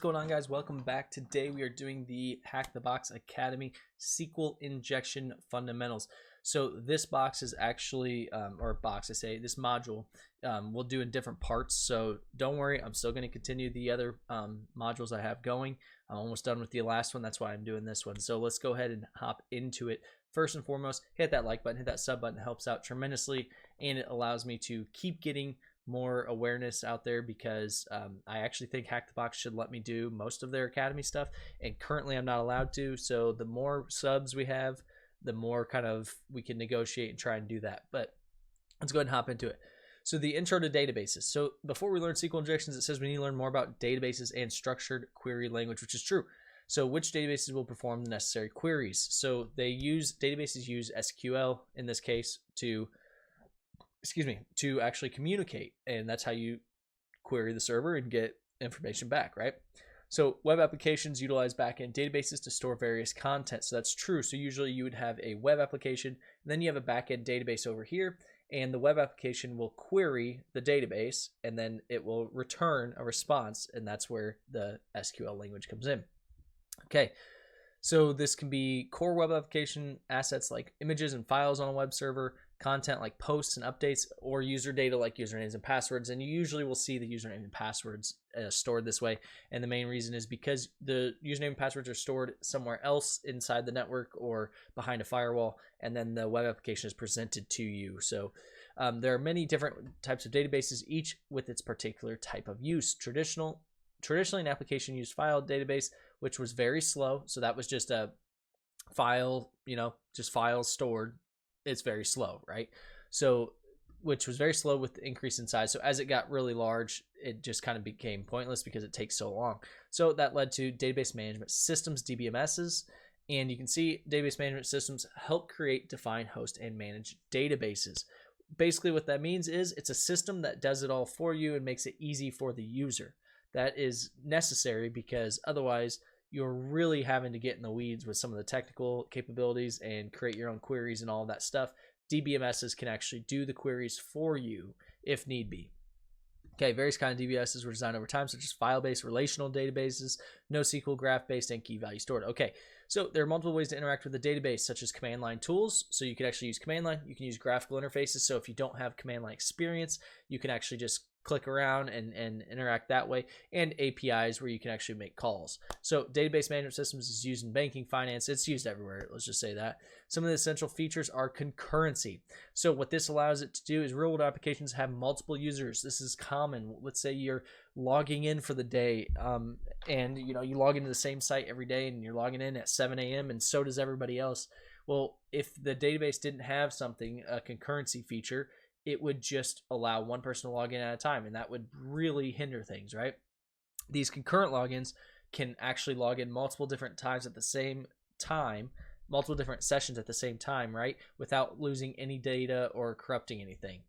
going on, guys? Welcome back. Today we are doing the Hack the Box Academy SQL Injection Fundamentals. So this box is actually, this module we'll do in different parts. So don't worry, I'm still going to continue the other modules I have going. I'm almost done with the last one. That's why I'm doing this one. So let's go ahead and hop into it. First and foremost, hit that like button, hit that sub button. It helps out tremendously, and it allows me to keep getting more awareness out there because I actually think Hack the Box should let me do most of their academy stuff, and currently I'm not allowed to. So the more subs we have, the more kind of we can negotiate and try and do that. But let's go ahead and hop into it. So the intro to databases. So before we learn SQL injections, it says we need to learn more about databases and structured query language, which is true. So which databases will perform the necessary queries? So databases use SQL in this case to actually communicate, and that's how you query the server and get information back, right? So web applications utilize backend databases to store various content. So that's true. So usually you would have a web application, and then you have a backend database over here, and the web application will query the database, and then it will return a response, and that's where the SQL language comes in. Okay. So this can be core web application assets like images and files on a web server, content like posts and updates, or user data like usernames and passwords. And you usually will see the username and passwords stored this way. And the main reason is because the username and passwords are stored somewhere else inside the network or behind a firewall, and then the web application is presented to you. So there are many different types of databases, each with its particular type of use. Traditionally, an application used file database, which was very slow. So that was just a file, just files stored. It's very slow, right? So, which was very slow with the increase in size. So as it got really large, it just kind of became pointless because it takes so long. So that led to database management systems, DBMSs. And you can see database management systems help create, define, host, and manage databases. Basically what that means is it's a system that does it all for you and makes it easy for the user. That is necessary because otherwise you're really having to get in the weeds with some of the technical capabilities and create your own queries and all of that stuff. DBMSs can actually do the queries for you if need be. Okay, various kinds of DBMSs were designed over time, such as file-based relational databases, NoSQL, graph-based, and key value stored. Okay, so there are multiple ways to interact with the database, such as command line tools. So you can actually use command line. You can use graphical interfaces. So if you don't have command line experience, you can actually just click around and interact that way, and APIs where you can actually make calls. So database management systems is used in banking, finance. It's used everywhere. Let's just say that. Some of the essential features are concurrency. So what this allows it to do is real-world applications have multiple users. This is common. Let's say you're logging in for the day, and you log into the same site every day, and you're logging in at 7 a.m. and so does everybody else. Well, if the database didn't have a concurrency feature, it would just allow one person to log in at a time, and that would really hinder things, right? These concurrent logins can actually log in multiple different times at the same time, multiple different sessions at the same time, right? Without losing any data or corrupting anything.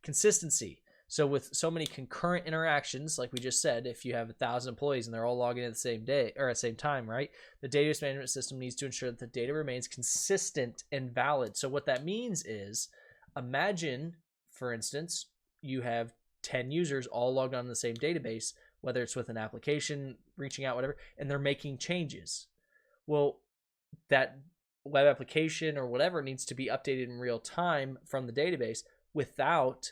Consistency. So with so many concurrent interactions, like we just said, if you have 1,000 employees and they're all logging in at the same day or at the same time, right? The database management system needs to ensure that the data remains consistent and valid. So what that means is, imagine, for instance, you have 10 users all logged on the same database, whether it's with an application, reaching out, whatever, and they're making changes. Well, that web application or whatever needs to be updated in real time from the database without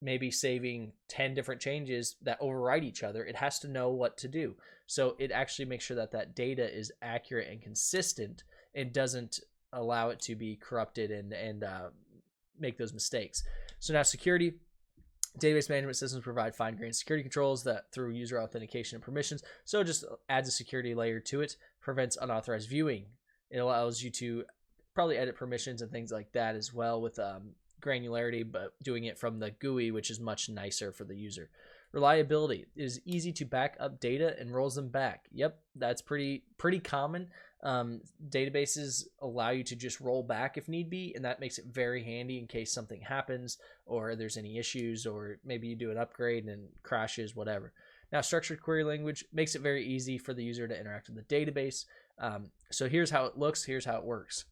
maybe saving 10 different changes that override each other. It has to know what to do. So it actually makes sure that that data is accurate and consistent and doesn't allow it to be corrupted and make those mistakes. So now security. Database management systems provide fine-grained security controls that through user authentication and permissions. So it just adds a security layer to it, prevents unauthorized viewing. It allows you to probably edit permissions and things like that as well with granularity, but doing it from the GUI, which is much nicer for the user. Reliability. It is easy to back up data and rolls them back. Yep, that's pretty common. Databases allow you to just roll back if need be, and that makes it very handy in case something happens or there's any issues, or maybe you do an upgrade and crashes, whatever. Now, structured query language makes it very easy for the user to interact with the database. So here's how it looks. Here's how it works.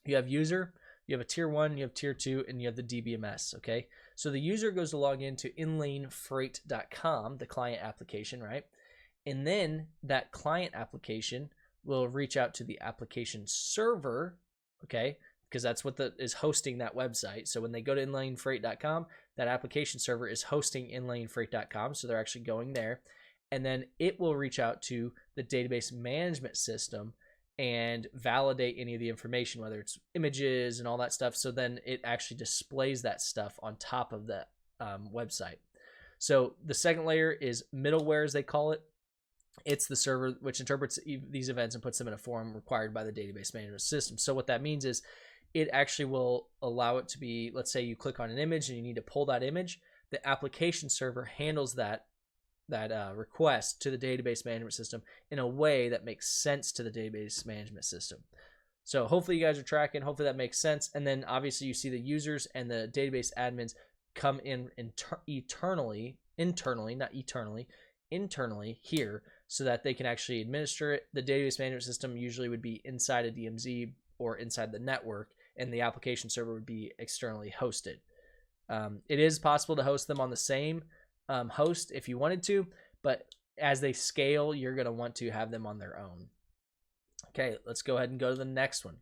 You have user, you have a tier 1, you have tier 2, and you have the DBMS, okay? So the user goes to log into inlanefreight.com, the client application, right? And then that client application will reach out to the application server, okay, because that's what is hosting that website. So when they go to inlanefreight.com, that application server is hosting inlanefreight.com, so they're actually going there. And then it will reach out to the database management system and validate any of the information, whether it's images and all that stuff. So then it actually displays that stuff on top of the website. So the second layer is middleware, as they call it. It's the server which interprets these events and puts them in a form required by the database management system. So what that means is it actually will allow it to be, let's say you click on an image and you need to pull that image. The application server handles that request to the database management system in a way that makes sense to the database management system. So hopefully you guys are tracking. Hopefully that makes sense. And then obviously you see the users and the database admins come in internally here so that they can actually administer it. The database management system usually would be inside a DMZ or inside the network, and the application server would be externally hosted. It is possible to host them on the same host if you wanted to, but as they scale, you're going to want to have them on their own. Okay, let's go ahead and go to the next one.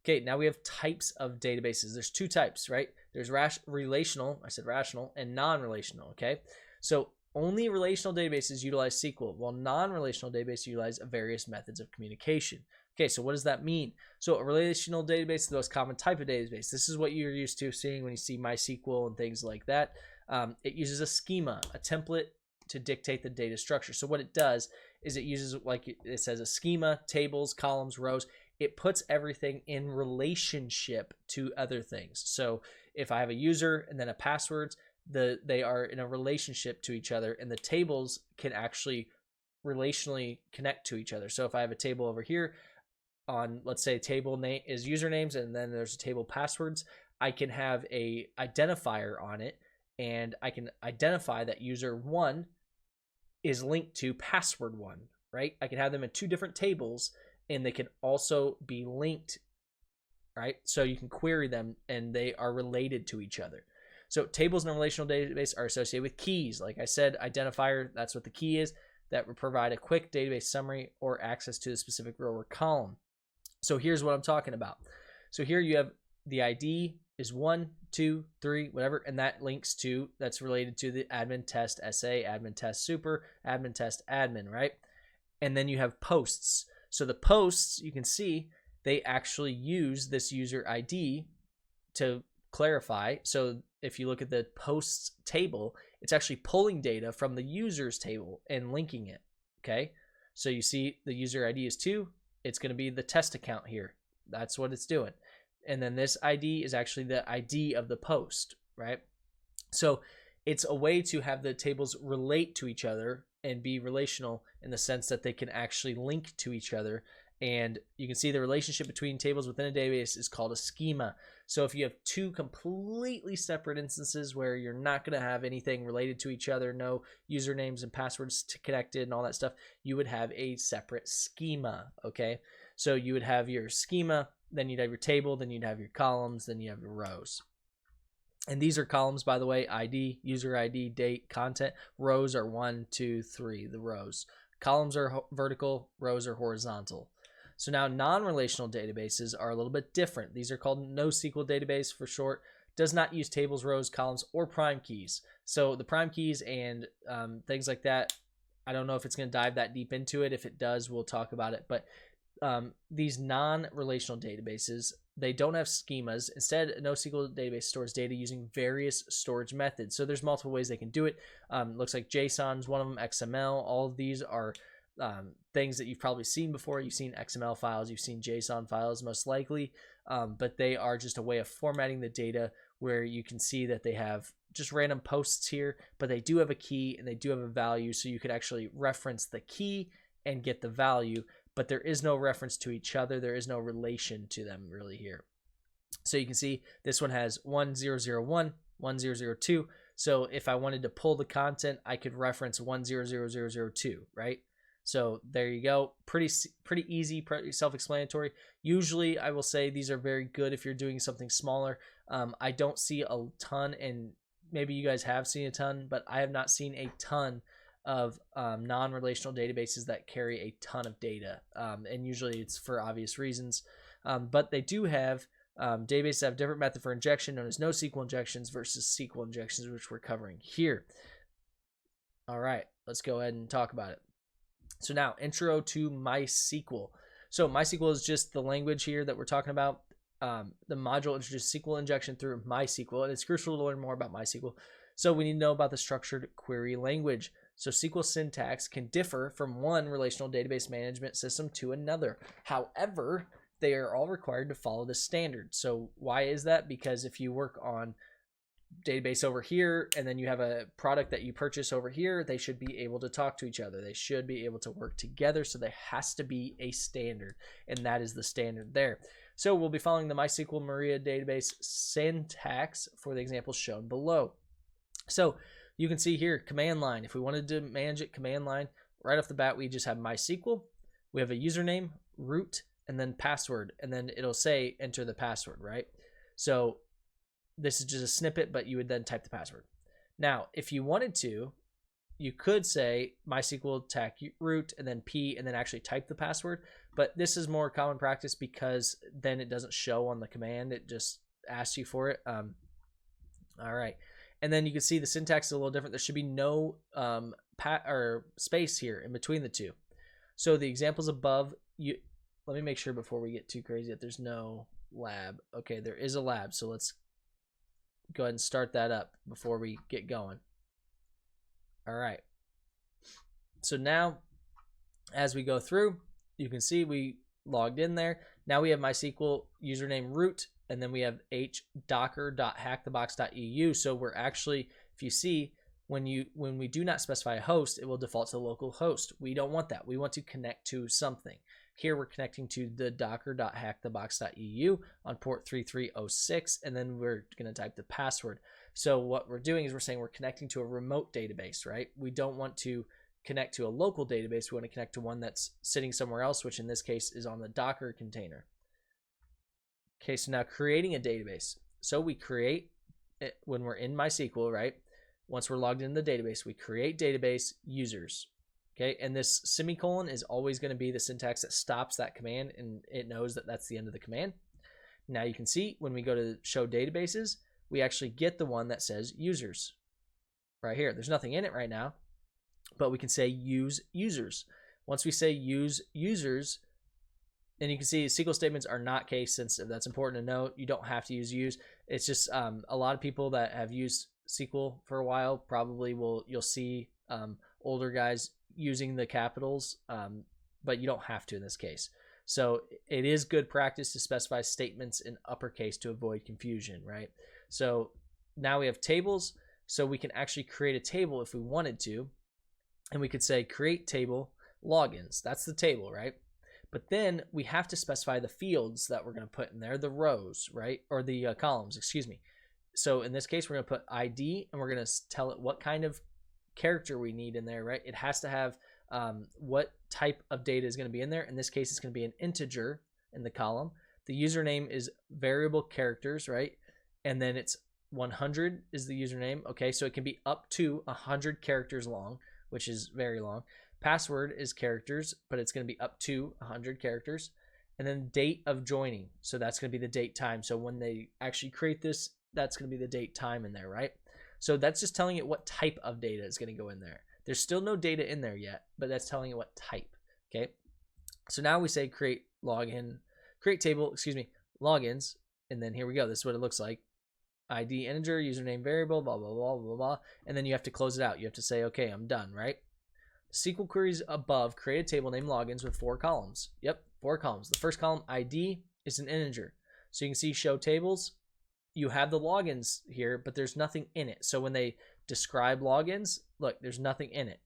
Okay, now we have types of databases. There's two types, right? There's relational, I said rational, and non-relational, okay? So only relational databases utilize SQL, while non-relational databases utilize various methods of communication. Okay, so what does that mean? So a relational database is the most common type of database. This is what you're used to seeing when you see MySQL and things like that. It uses a schema, a template to dictate the data structure. So what it does is it uses, like it says, a schema, tables, columns, rows. It puts everything in relationship to other things. So if I have a user and then a passwords, they are in a relationship to each other, and the tables can actually relationally connect to each other. So if I have a table over here on, let's say, table name is usernames, and then there's a table passwords, I can have a identifier on it, and I can identify that user 1 is linked to password 1, right? I can have them in two different tables, and they can also be linked, right? So you can query them, and they are related to each other. So tables in a relational database are associated with keys. Like I said, identifier, that's what the key is, that will provide a quick database summary or access to the specific row or column. So here's what I'm talking about. So here you have the ID is 1, 2, 3, whatever, and that links to, that's related to the admin test SA, admin test super, admin test admin, right? And then you have posts. So the posts, you can see, they actually use this user ID to clarify. So if you look at the posts table, it's actually pulling data from the users table and linking it, okay? So you see the user ID is 2. It's going to be the test account here. That's what it's doing. And then this ID is actually the ID of the post, right? So it's a way to have the tables relate to each other and be relational in the sense that they can actually link to each other. And you can see the relationship between tables within a database is called a schema. So if you have two completely separate instances where you're not going to have anything related to each other, no usernames and passwords connected and all that stuff, you would have a separate schema, okay? So you would have your schema, then you'd have your table, then you'd have your columns, then you have your rows. And these are columns, by the way: ID, user ID, date, content. Rows are 1, 2, 3, the rows. Columns are vertical, rows are horizontal. So now non-relational databases are a little bit different. These are called NoSQL database for short. Does not use tables, rows, columns, or prime keys. So the prime keys and things like that, I don't know if it's going to dive that deep into it. If it does, we'll talk about it. But these non-relational databases, they don't have schemas. Instead, a NoSQL database stores data using various storage methods. So there's multiple ways they can do it. Looks like JSON is one of them, XML. All of these are things that you've probably seen before. You've seen XML files, you've seen JSON files most likely, but they are just a way of formatting the data where you can see that they have just random posts here, but they do have a key and they do have a value, so you could actually reference the key and get the value, but there is no reference to each other. There is no relation to them really here. So you can see this one has 1001, 1002. So if I wanted to pull the content, I could reference 100002, right? So there you go. Pretty easy, pretty self-explanatory. Usually I will say these are very good if you're doing something smaller. I don't see a ton, and maybe you guys have seen a ton, but I have not seen a ton of non-relational databases that carry a ton of data, and usually it's for obvious reasons, but they do have databases that have different method for injection known as NoSQL injections versus SQL injections, which we're covering here. All right, let's go ahead and talk about it. So now, intro to MySQL. So MySQL is just the language here that we're talking about. The module introduces SQL injection through MySQL, and it's crucial to learn more about MySQL. So we need to know about the structured query language. So SQL syntax can differ from one relational database management system to another. However, they are all required to follow the standard. So why is that? Because if you work on database over here and then you have a product that you purchase over here, they should be able to talk to each other. They should be able to work together. So there has to be a standard, and that is the standard there. So we'll be following the MySQL Maria database syntax for the examples shown below. So you can see here, command line. If we wanted to manage it, command line, right off the bat, we just have MySQL. We have a username, root, and then password, and then it'll say enter the password, right? So this is just a snippet, but you would then type the password. Now, if you wanted to, you could say MySQL tac root and then P and then actually type the password, but this is more common practice because then it doesn't show on the command. It just asks you for it. All right. And then you can see the syntax is a little different. There should be no space here in between the two. So the examples above, let me make sure before we get too crazy that there's no lab. Okay, there is a lab. So let's go ahead and start that up before we get going. All right. So now, as we go through, you can see we logged in there. Now we have MySQL username root, and then we have docker.hackthebox.eu. So we're actually, if you see, when we do not specify a host, it will default to the local host. We don't want that. We want to connect to something. Here we're connecting to the docker.hackthebox.eu on port 3306, and then we're going to type the password. So what we're doing is we're saying we're connecting to a remote database, right? We don't want to connect to a local database. We want to connect to one that's sitting somewhere else, which in this case is on the Docker container. Okay, so now creating a database. So we create it when we're in MySQL, right? Once we're logged into the database, we create database users. Okay, and this semicolon is always going to be the syntax that stops that command, and it knows that that's the end of the command. Now you can see when we go to show databases, we actually get the one that says users right here. There's nothing in it right now, but we can say use users. Once we say use users, and you can see SQL statements are not case sensitive. That's important to note. You don't have to use. It's just a lot of people that have used SQL for a while probably you'll see older guys using the capitals, but you don't have to in this case. So it is good practice to specify statements in uppercase to avoid confusion, right? So now we have tables, so we can actually create a table if we wanted to, and we could say create table logins. That's the table, right? But then we have to specify the fields that we're going to put in there, the rows, right? Or the columns, excuse me. So in this case, we're going to put ID, and we're going to tell it what kind of character we need in there, right? It has to have what type of data is going to be in there. In this case, it's going to be an integer in the column. The username is variable characters, right? And then it's 100 is the username. Okay, so it can be up to 100 characters long, which is very long. Password is characters, but it's going to be up to 100 characters. And then date of joining. So that's going to be the date time. So when they actually create this, that's going to be the date time in there, right? So that's just telling it what type of data is going to go in there. There's still no data in there yet, but that's telling it what type. Okay. So now we say create table, logins. And then here we go. This is what it looks like. ID integer, username variable, blah, blah, blah, blah, blah. And then you have to close it out. You have to say, okay, I'm done, right? SQL queries above create a table named logins with 4 columns. Yep, 4 columns. The first column, ID, is an integer. So you can see show tables. You have the logins here, but there's nothing in it. So when they describe logins, look, there's nothing in it.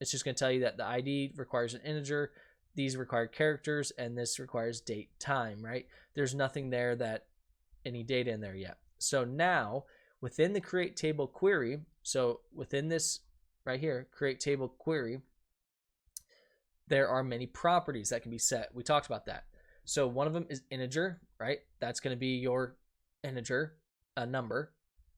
It's just going to tell you that the ID requires an integer, these require characters, and this requires date time, right? There's nothing there that any data in there yet. So now within the create table query, so within this right here, create table query, there are many properties that can be set. We talked about that. So one of them is integer, right? That's going to be your integer, a number,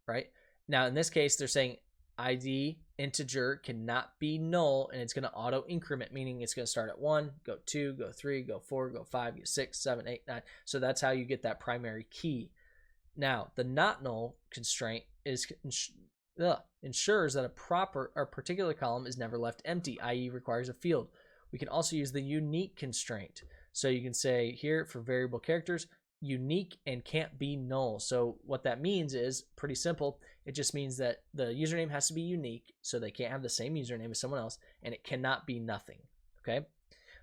right? Now in this case, they're saying ID integer cannot be null, and it's going to auto increment, meaning it's going to start at 1, go 2, go 3, go 4, go 5, go 6, 7, 8, 9. So that's how you get that primary key. Now, the not null constraint ensures that a particular column is never left empty, i.e. requires a field. We can also use the unique constraint. So you can say here for variable characters, unique and can't be null. So what that means is pretty simple. It just means that the username has to be unique, so they can't have the same username as someone else, and it cannot be nothing. Okay.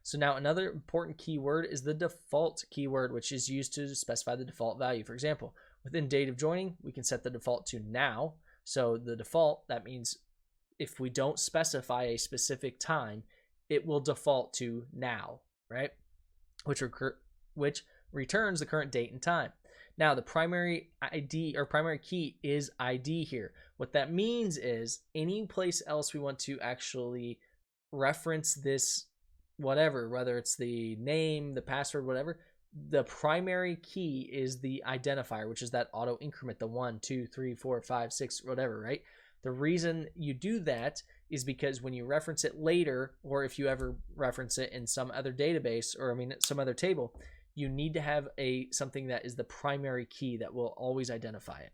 So now another important keyword is the default keyword, which is used to specify the default value. For example, within date of joining, we can set the default to now. So the default, that means if we don't specify a specific time, it will default to now, right? Which returns the current date and time. Now the primary ID or primary key is ID here. What that means is any place else we want to actually reference this whatever, whether it's the name, the password, whatever, the primary key is the identifier, which is that auto increment, the 1, 2, 3, 4, 5, 6, whatever, right? The reason you do that is because when you reference it later, or if you ever reference it in some other database, or some other table, you need to have something that is the primary key that will always identify it.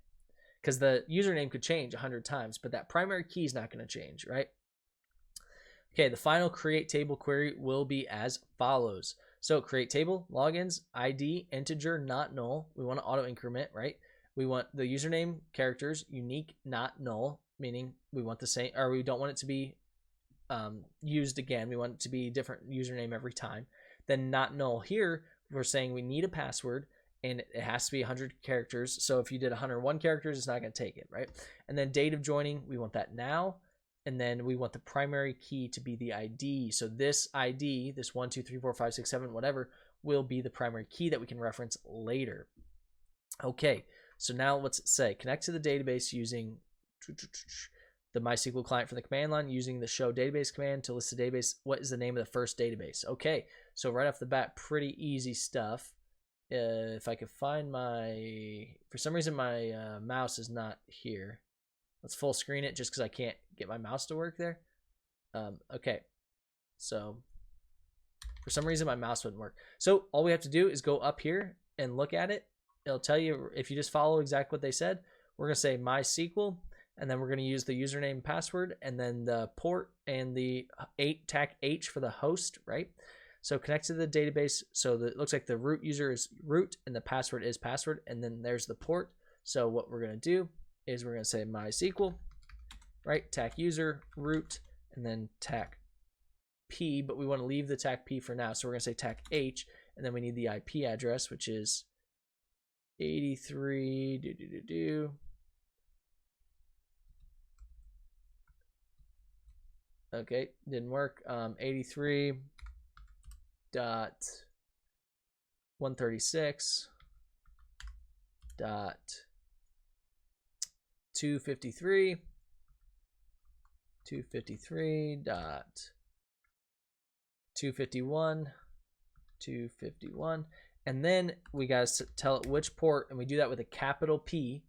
Because the username could change 100 times, but that primary key is not going to change, right? Okay, the final create table query will be as follows. So create table, logins, ID, integer, not null. We want to auto increment, right? We want the username characters, unique, not null, meaning we want the same, or we don't want it to be used again. We want it to be different username every time. Then not null here, we're saying we need a password and it has to be 100 characters. So if you did 101 characters, it's not going to take it, right? And then date of joining, we want that now. And then we want the primary key to be the ID. So this ID, this 1, 2, 3, 4, 5, 6, 7, whatever, will be the primary key that we can reference later. Okay, so now let's say connect to the database using the MySQL client for the command line, using the show database command to list the database. What is the name of the first database? Okay, so right off the bat, pretty easy stuff. If I could find for some reason my mouse is not here. Let's full screen it just because I can't get my mouse to work there. Okay, so for some reason my mouse wouldn't work. So all we have to do is go up here and look at it. It'll tell you, if you just follow exactly what they said, we're going to say MySQL, and then we're going to use the username and password, and then the port and the TAC H for the host, right? So connect to the database. So it looks like the root user is root and the password is password, and then there's the port. So what we're going to do is we're going to say MySQL, right? TAC user, root, and then TAC P, but we want to leave the TAC P for now. So we're going to say TAC H, and then we need the IP address, which is 83 Okay, didn't work. 83.251, and then we got to tell it which port, and we do that with a capital P,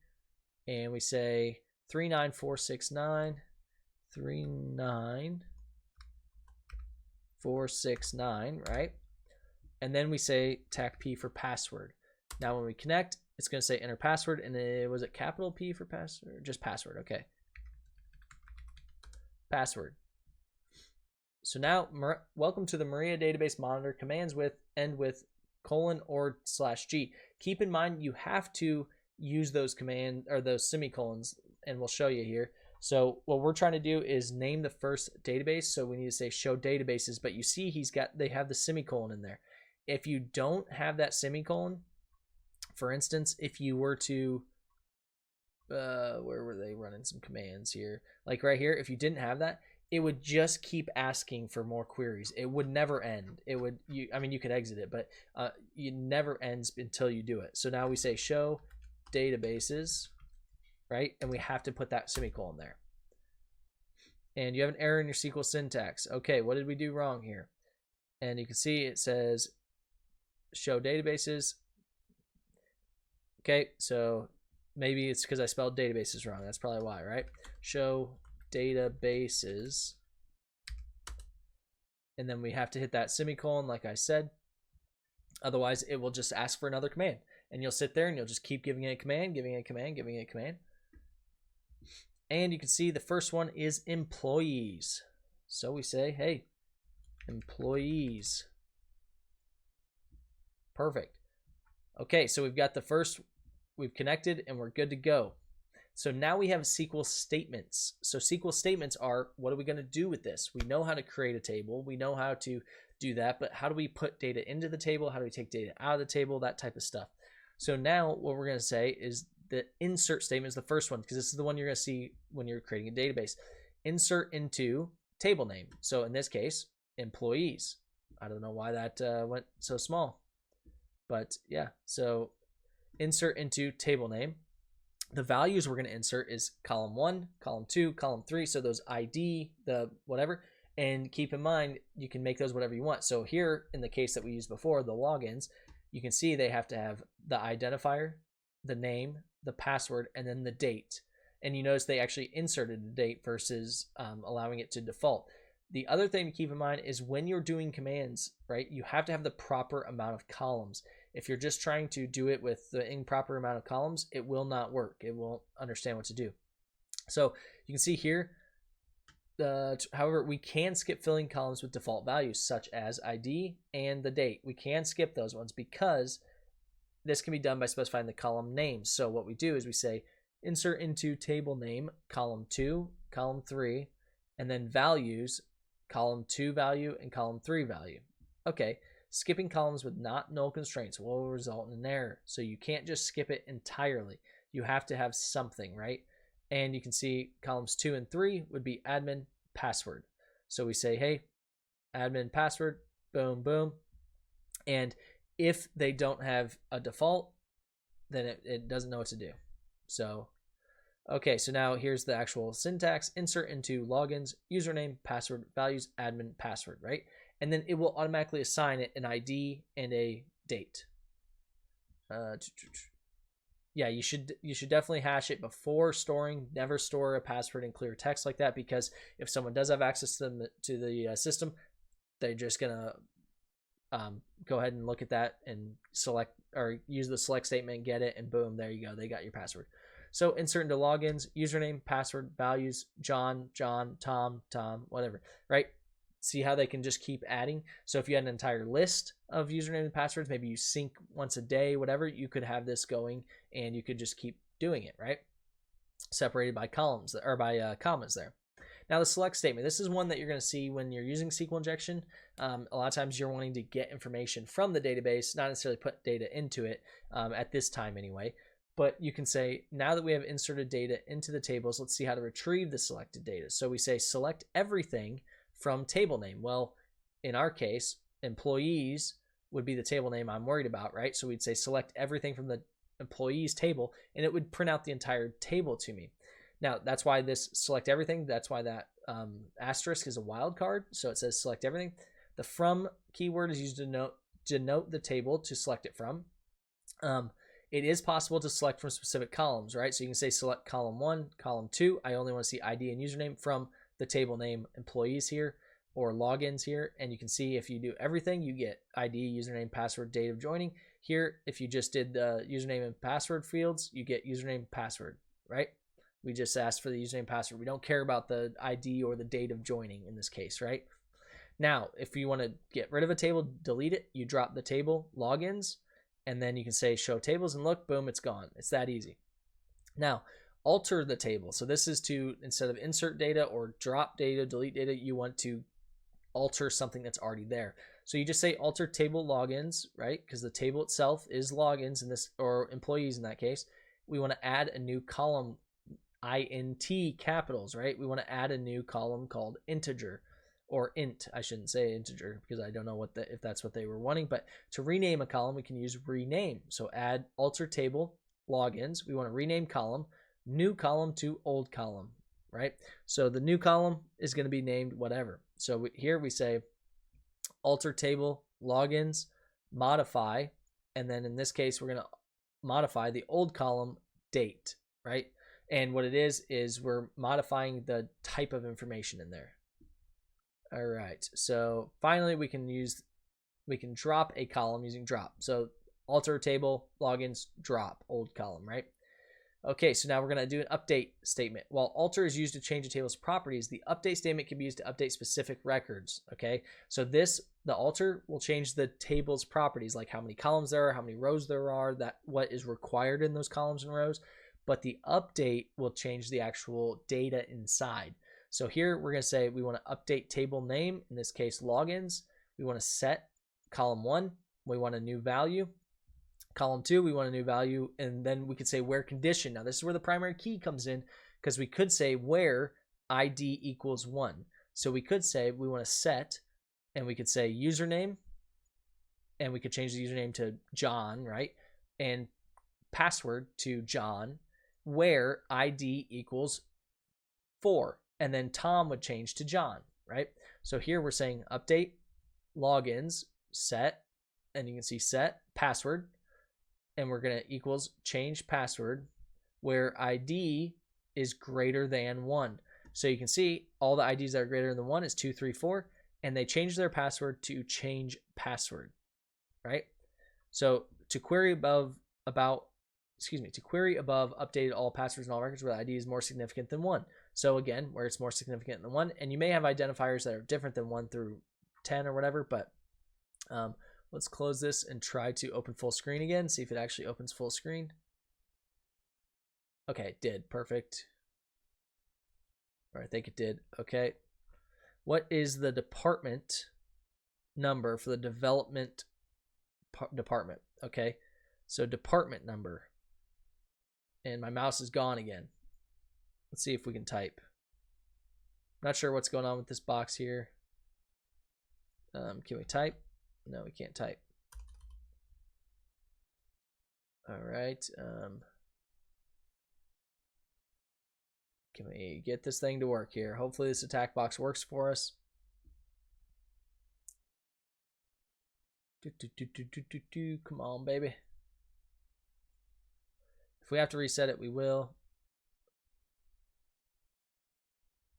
and we say 39469, right? And then we say TAC P for password. Now when we connect, it's going to say enter password, and was it capital P for password? Just password, okay. Password. So now, welcome to the Maria database monitor. Commands end with colon or /G. Keep in mind you have to use those those semicolons, and we'll show you here. So what we're trying to do is name the first database. So we need to say show databases, but you see they have the semicolon in there. If you don't have that semicolon, for instance, if you were to, where were they running some commands here? Like right here, if you didn't have that, it would just keep asking for more queries. It would never end. You could exit it, but it never ends until you do it. So now we say show databases, right? And we have to put that semicolon there. And you have an error in your SQL syntax. Okay, what did we do wrong here? And you can see it says show databases. Okay, so maybe it's because I spelled databases wrong. That's probably why, right? Show databases, and then we have to hit that semicolon like I said. Otherwise, it will just ask for another command. And you'll sit there and you'll just keep giving it a command, giving it a command, giving it a command. And you can see the first one is employees. So we say, hey, employees. Perfect. Okay, so we've got the first, we've connected, and we're good to go. So now we have SQL statements. So SQL statements are, what are we going to do with this? We know how to create a table. We know how to do that, but how do we put data into the table? How do we take data out of the table? That type of stuff. So now what we're going to say is the insert statement is the first one, because this is the one you're going to see when you're creating a database. Insert into table name. So in this case, employees. I don't know why that went so small, but yeah. So insert into table name. The values we're going to insert is column 1, column 2, column 3. So those ID, the whatever. And keep in mind, you can make those whatever you want. So here, in the case that we used before, the logins, you can see they have to have the identifier, the name, the password, and then the date. And you notice they actually inserted the date versus allowing it to default. The other thing to keep in mind is when you're doing commands, right, you have to have the proper amount of columns. If you're just trying to do it with the improper amount of columns, it will not work. It won't understand what to do. So you can see here, however, we can skip filling columns with default values such as ID and the date. We can skip those ones because this can be done by specifying the column names. So what we do is we say insert into table name, column 2, column 3, and then values, column 2 value and column 3 value. Okay. Skipping columns with not null constraints will result in an error. So you can't just skip it entirely. You have to have something, right? And you can see columns 2 and 3 would be admin password. So we say, hey, admin password, boom, boom. And if they don't have a default, then it doesn't know what to do. So, okay, so now here's the actual syntax. Insert into logins, username, password, values, admin password, right? And then it will automatically assign it an ID and a date. Yeah, you should definitely hash it before storing. Never store a password in clear text like that, because if someone does have access to the system, they're just gonna go ahead and look at that and select or use the select statement, get it, and boom, there you go. They got your password. So insert into logins, username, password, values, John, Tom, whatever, right? See how they can just keep adding. So if you had an entire list of username and passwords, maybe you sync once a day, whatever, you could have this going and you could just keep doing it, right? Separated by columns or by commas there. Now the select statement, this is one that you're going to see when you're using SQL injection. A lot of times you're wanting to get information from the database, not necessarily put data into it at this time anyway. But you can say, now that we have inserted data into the tables, let's see how to retrieve the selected data. So we say select everything from table name. Well, in our case, employees would be the table name I'm worried about, right? So we'd say select everything from the employees table, and it would print out the entire table to me. Now, that's why this select everything, that's why that asterisk is a wildcard. So it says select everything. The from keyword is used to denote the table to select it from. It is possible to select from specific columns, right? So you can say select column 1, column 2. I only want to see ID and username from the table name employees here or logins here. And you can see if you do everything, you get ID, username, password, date of joining. Here, if you just did the username and password fields, you get username, password, right? We just asked for the username, password. We don't care about the ID or the date of joining in this case, right? Now, if you want to get rid of a table, delete it, you drop the table, logins, and then you can say show tables and look, boom, it's gone. It's that easy. Now, alter the table. So this is to, instead of insert data or drop data, delete data, you want to alter something that's already there. So you just say alter table logins, right? Because the table itself is logins in this, or employees in that case. We want to add a new column, int capitals, right? We want to add a new column called integer, or int. I shouldn't say integer because I don't know if that's what they were wanting, but to rename a column, we can use rename. So add alter table logins. We want to rename column, new column to old column, right? So the new column is going to be named whatever. So here we say alter table logins, modify, and then in this case, we're going to modify the old column date, right? And what it is we're modifying the type of information in there. All right, so finally we can drop a column using drop. So alter table, logins, drop, old column, right? Okay, so now we're going to do an update statement. While alter is used to change a table's properties, the update statement can be used to update specific records, okay? So the alter will change the table's properties, like how many columns there are, how many rows there are, what is required in those columns and rows, but the update will change the actual data inside. So here we're going to say we want to update table name, in this case logins. We want to set column 1, we want a new value. Column 2, we want a new value, and then we could say where condition. Now this is where the primary key comes in, because we could say where ID equals 1. So we could say we want to set, and we could say username, and we could change the username to John, right? And password to John, where ID equals 4. And then Tom would change to John, right? So here we're saying update, logins, set, and you can see set, password, and we're going to equals change password where ID is greater than 1. So you can see all the IDs that are greater than 1 is 2, 3, 4, and they change their password to change password, right? So to query above updated all passwords and all records where the ID is more significant than 1. So again, where it's more significant than 1, and you may have identifiers that are different than 1 through 10 or whatever, but let's close this and try to open full screen again, see if it actually opens full screen. Okay, it did. Perfect. Or I think it did. Okay. What is the department number for the development department? Okay. So department number. And my mouse is gone again. Let's see if we can type. Not sure what's going on with this box here. Can we type? No, we can't type. All right. Can we get this thing to work here? Hopefully this attack box works for us. Come on, baby. If we have to reset it, we will.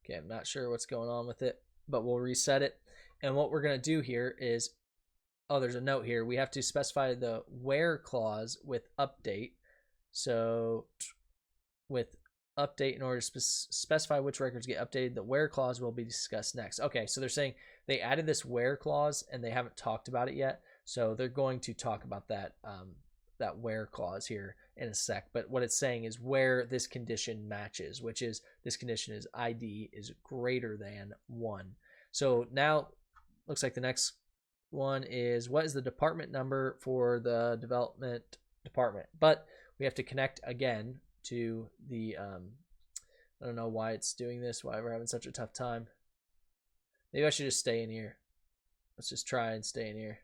Okay, I'm not sure what's going on with it, but we'll reset it. And what we're going to do here is, oh, there's a note here. We have to specify the where clause with update. So with update, in order to specify which records get updated, the where clause will be discussed next. Okay, so they're saying they added this where clause and they haven't talked about it yet. So they're going to talk about that that where clause here in a sec. But what it's saying is where this condition matches, which is this condition is ID is greater than 1. So now looks like the next one is what is the department number for the development department. But we have to connect again to the I don't know why it's doing this, why we're having such a tough time. Maybe I should just stay in here. Let's just try and stay in here.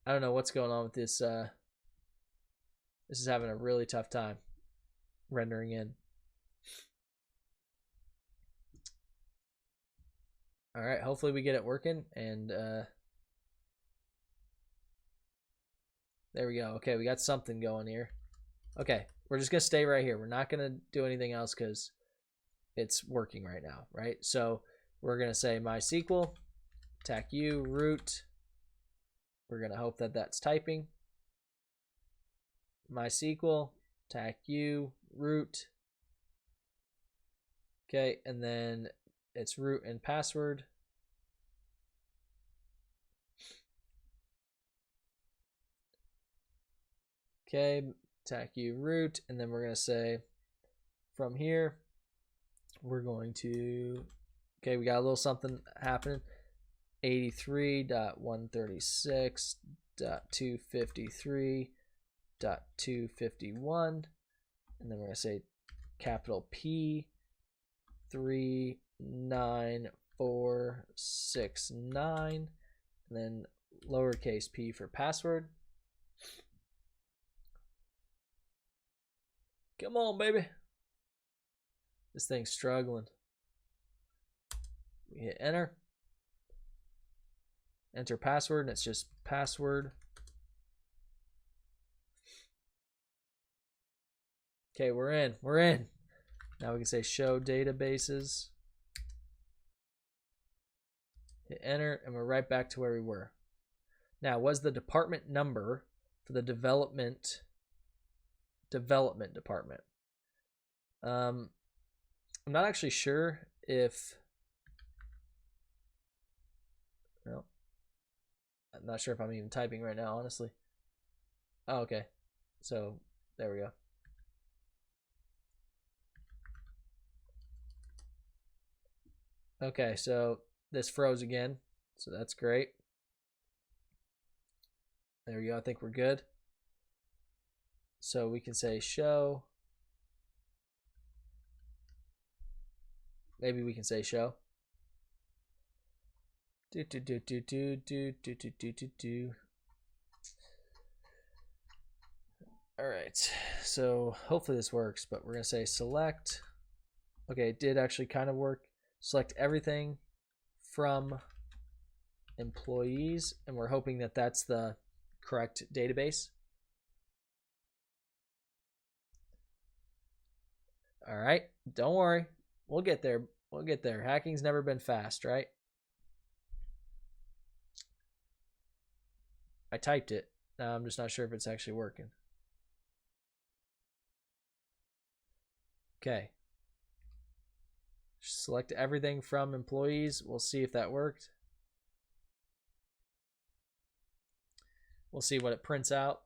I don't know what's going on with this. This is having a really tough time rendering in. All right, hopefully we get it working, and there we go. Okay, we got something going here. Okay, we're just gonna stay right here. We're not gonna do anything else because it's working right now, right? So we're gonna say MySQL, attack U, root. We're gonna hope that that's typing. MySQL, attack U, root. Okay, and then it's root and password. Okay, attack U, root, and then we're gonna say from here we're going to, okay, we got a little something happening. 83.136.253.251, and then we're gonna say capital P 39469, and then lowercase p for password. Come on, baby. This thing's struggling. We hit enter. Enter password, and it's just password. Okay, we're in. We're in. Now we can say show databases. Hit enter, and we're right back to where we were. Now, was the department number for the development department? I'm not actually sure if. No, I'm not sure if I'm even typing right now, honestly. Oh, okay. So there we go. Okay, so this froze again, so that's great. There we go. I think we're good. So we can say show. Maybe we can say show. All right. So hopefully this works, but we're gonna say select. Okay, it did actually kind of work. Select everything from employees, and we're hoping that that's the correct database. All right, don't worry, we'll get there. We'll get there. Hacking's never been fast, right? I typed it. Now I'm just not sure if it's actually working. Okay. Select everything from employees. We'll see if that worked. We'll see what it prints out.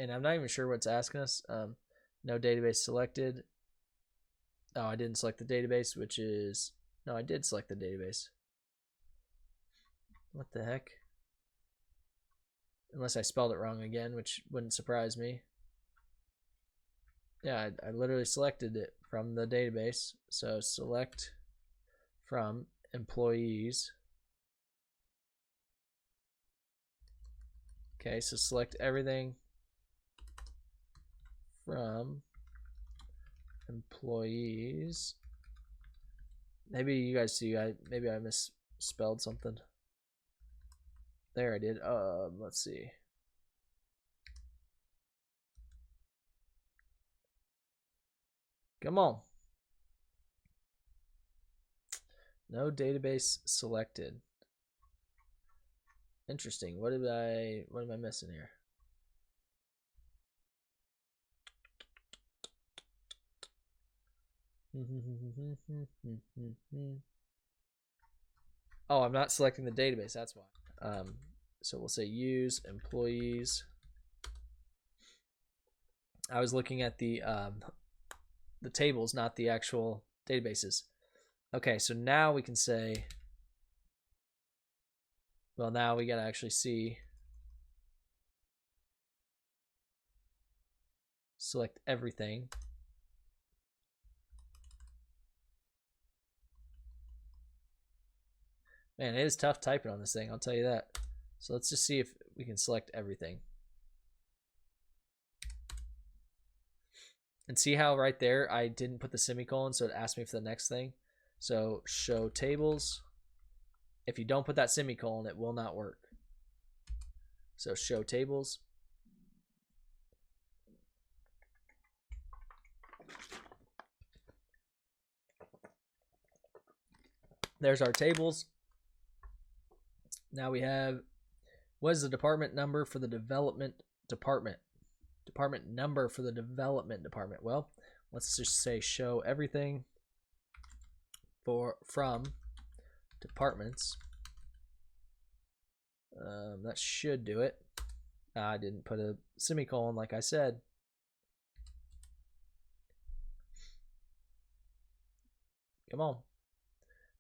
And I'm not even sure what it's asking us. No database selected. Oh, I didn't select the database, which is... No, I did select the database. What the heck? Unless I spelled it wrong again, which wouldn't surprise me. Yeah, I literally selected it from the database. So select from employees. Okay, so select everything from employees. Maybe you guys see, maybe I misspelled something. There, I did. Let's see. Come on. No database selected. Interesting. What am I missing here? Oh, I'm not selecting the database. That's why. So we'll say use employees. I was looking at the tables, not the actual databases. Okay, so now we can say, well, now we gotta actually see, select everything. Man, it is tough typing on this thing, I'll tell you that. So let's just see if we can select everything. And see how right there I didn't put the semicolon, so it asked me for the next thing. So show tables. If you don't put that semicolon, it will not work. So show tables. There's our tables. Now we have, what is the department number for the development department? Department number for the development department. Well, let's just say show everything from departments. That should do it. I didn't put a semicolon like I said. Come on.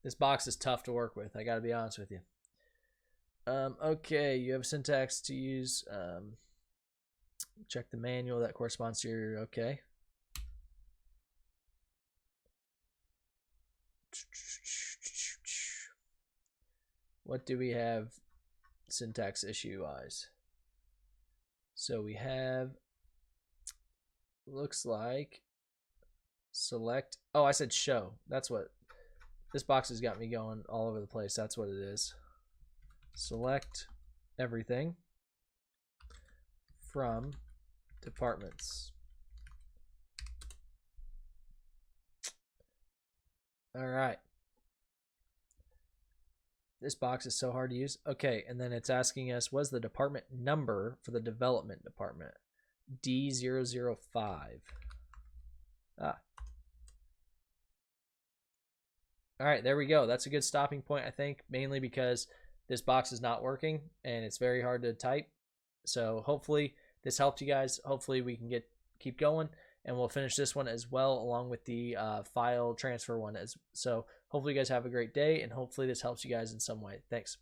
This box is tough to work with, I gotta be honest with you. Okay, you have syntax to use. Check the manual that corresponds to your, okay. What do we have syntax issue wise? So we have, looks like select, oh, I said show. That's what, this box has got me going all over the place. That's what it is. Select everything from departments. All right. This box is so hard to use. Okay, and then it's asking us, what's the department number for the development department? D005. Ah. All right, there we go. That's a good stopping point, I think, mainly because this box is not working and it's very hard to type. So hopefully this helped you guys. Hopefully we can keep going, and we'll finish this one as well along with the file transfer one. So hopefully you guys have a great day, and hopefully this helps you guys in some way. Thanks.